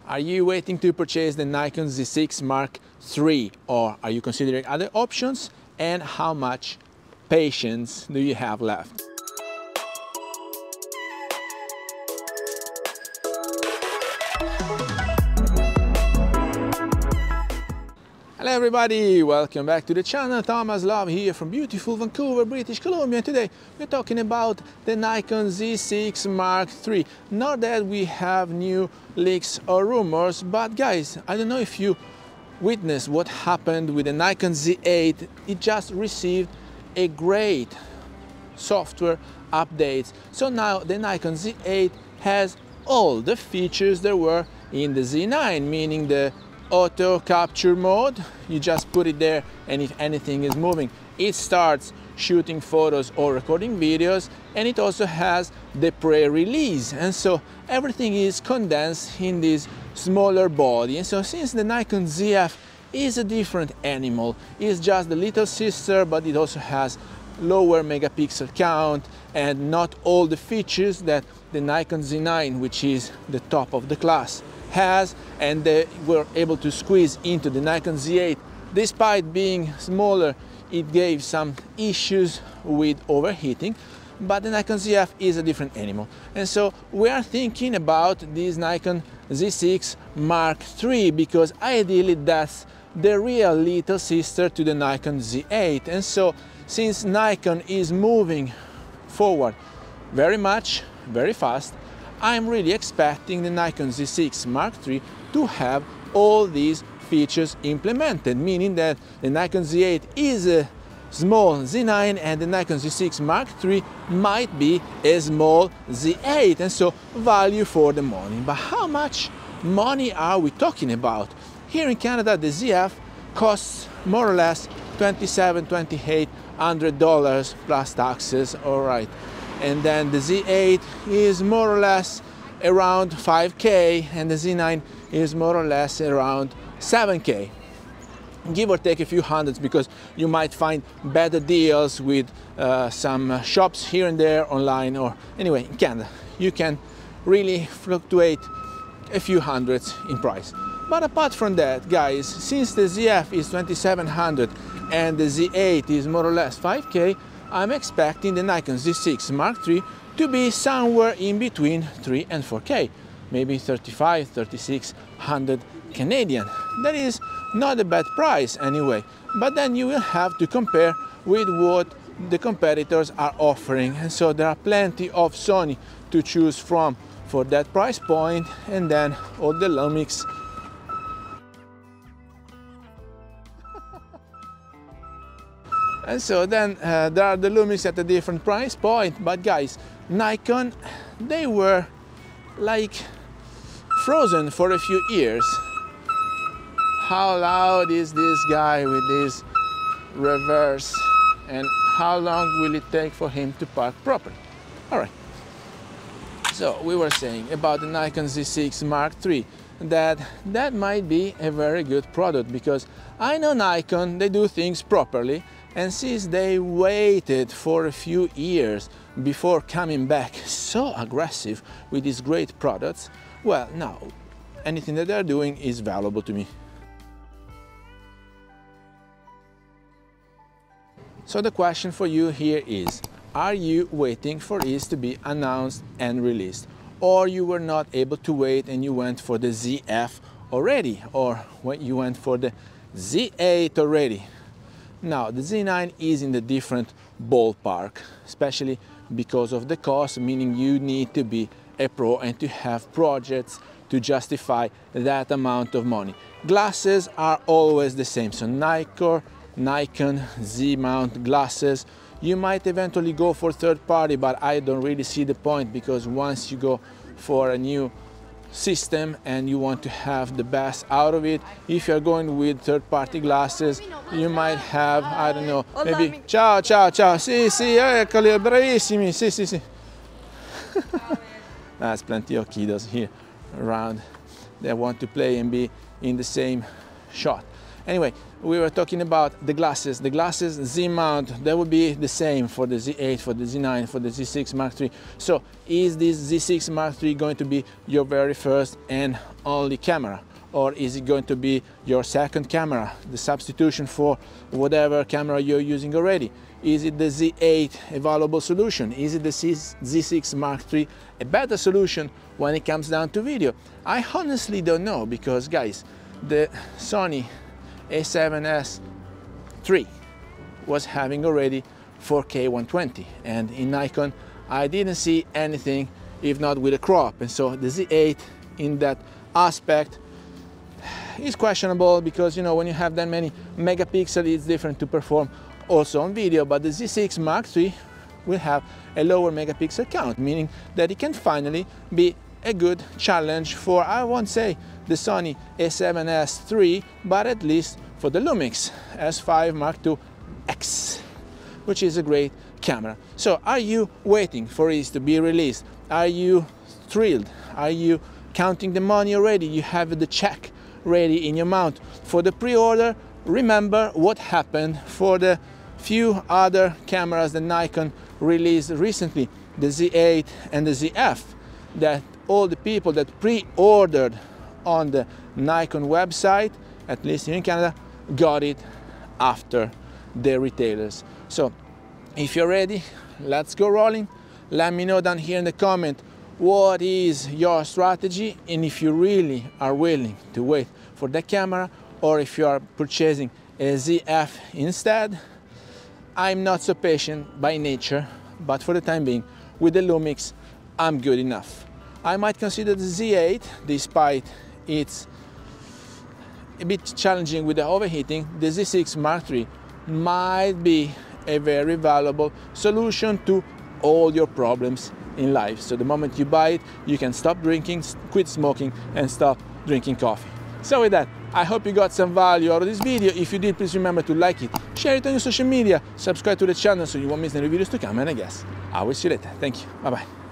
Are you waiting to purchase the Nikon Z6 Mark III, or are you considering other options? And how much patience do you have left? Hello everybody, welcome back to the channel. Thomas Love here from beautiful Vancouver, British Columbia. Today we're talking about the Nikon Z6 Mark III. Not that we have new leaks or rumors, but guys, I don't know if you witnessed what happened with the Nikon Z8. It just received a great software update. So now the Nikon Z8 has all the features there were in the Z9, meaning the auto capture mode. You just put it there, and if anything is moving, it starts shooting photos or recording videos. And it also has the pre-release, and so everything is condensed in this smaller body. And so since the Nikon ZF is a different animal, it's just the little sister, but it also has lower megapixel count and not all the features that the Nikon Z9, which is the top of the class, has, and they were able to squeeze into the Nikon Z8. Despite being smaller, it gave some issues with overheating, but the Nikon ZF is a different animal. And so we are thinking about this Nikon Z6 Mark III, because ideally that's the real little sister to the Nikon Z8. And so since Nikon is moving forward very much, very fast, I'm really expecting the Nikon Z6 Mark III to have all these features implemented, meaning that the Nikon Z8 is a small Z9 and the Nikon Z6 Mark III might be a small Z8, and so value for the money. But how much money are we talking about? Here in Canada, the ZF costs more or less $2,700–2,800 plus taxes, all right. And then the Z8 is more or less around 5K, and the Z9 is more or less around 7K. Give or take a few hundreds, because you might find better deals with some shops here and there online, or anyway, in Canada, you can really fluctuate a few hundreds in price. But apart from that, guys, since the ZF is 2,700 and the Z8 is more or less 5K, I'm expecting the Nikon Z6 Mark III to be somewhere in between 3 and 4K, maybe 3,500–3,600 Canadian. That is not a bad price anyway, but then you will have to compare with what the competitors are offering, and so there are plenty of Sony to choose from for that price point, and then all the Lumix. And so then there are the Lumix at a different price point. But guys, Nikon, they were like frozen for a few years. How loud is this guy with this reverse, and how long will it take for him to park properly? All right. So we were saying about the Nikon Z6 Mark III that might be a very good product, because I know Nikon, they do things properly. And since they waited for a few years before coming back so aggressive with these great products, well, now anything that they're doing is valuable to me. So the question for you here is, are you waiting for this to be announced and released? Or you were not able to wait and you went for the ZF already, or when you went for the Z8 already? Now, the Z9 is in the different ballpark, especially because of the cost, meaning you need to be a pro and to have projects to justify that amount of money. Glasses are always the same, so Nikon Z-mount glasses. You might eventually go for third party, but I don't really see the point, because once you go for a new system and you want to have the best out of it, if you're going with third-party glasses, you might have, I don't know, maybe ciao ciao ciao, sì sì, eccoli, bravissimi, sì sì sì. There's plenty of kiddos here around that want to play and be in the same shot. Anyway, we were talking about the glasses. The glasses Z-mount, that would be the same for the Z8, for the Z9, for the Z6 Mark III. So is this Z6 Mark III going to be your very first and only camera? Or is it going to be your second camera, the substitution for whatever camera you're using already? Is it the Z8 a valuable solution? Is it the Z6 Mark III a better solution when it comes down to video? I honestly don't know, because guys, the Sony A7S III was having already 4K 120, and in Nikon I didn't see anything if not with a crop, and so the Z8 in that aspect is questionable, because you know, when you have that many megapixels, it's different to perform also on video. But the Z6 Mark III will have a lower megapixel count, meaning that it can finally be a good challenge for, I won't say the Sony A7S III, but at least for the Lumix S5 Mark II X, which is a great camera. So are you waiting for it to be released? Are you thrilled? Are you counting the money already? You have the check ready in your mount for the pre-order. Remember what happened for the few other cameras that Nikon released recently, the Z8 and the ZF, that all the people that pre-ordered on the Nikon website, at least here in Canada, got it after the retailers. So if you're ready, let's go rolling. Let me know down here in the comment what is your strategy, and if you really are willing to wait for the camera, or if you are purchasing a ZF instead. I'm not so patient by nature, but for the time being, with the Lumix, I'm good enough. I might consider the Z8, despite it's a bit challenging with the overheating. The Z6 Mark III might be a very valuable solution to all your problems in life. So the moment you buy it, you can stop drinking, quit smoking, and stop drinking coffee. So with that, I hope you got some value out of this video. If you did, please remember to like it, share it on your social media, subscribe to the channel so you won't miss any videos to come, and I guess I will see you later. Thank you. Bye bye.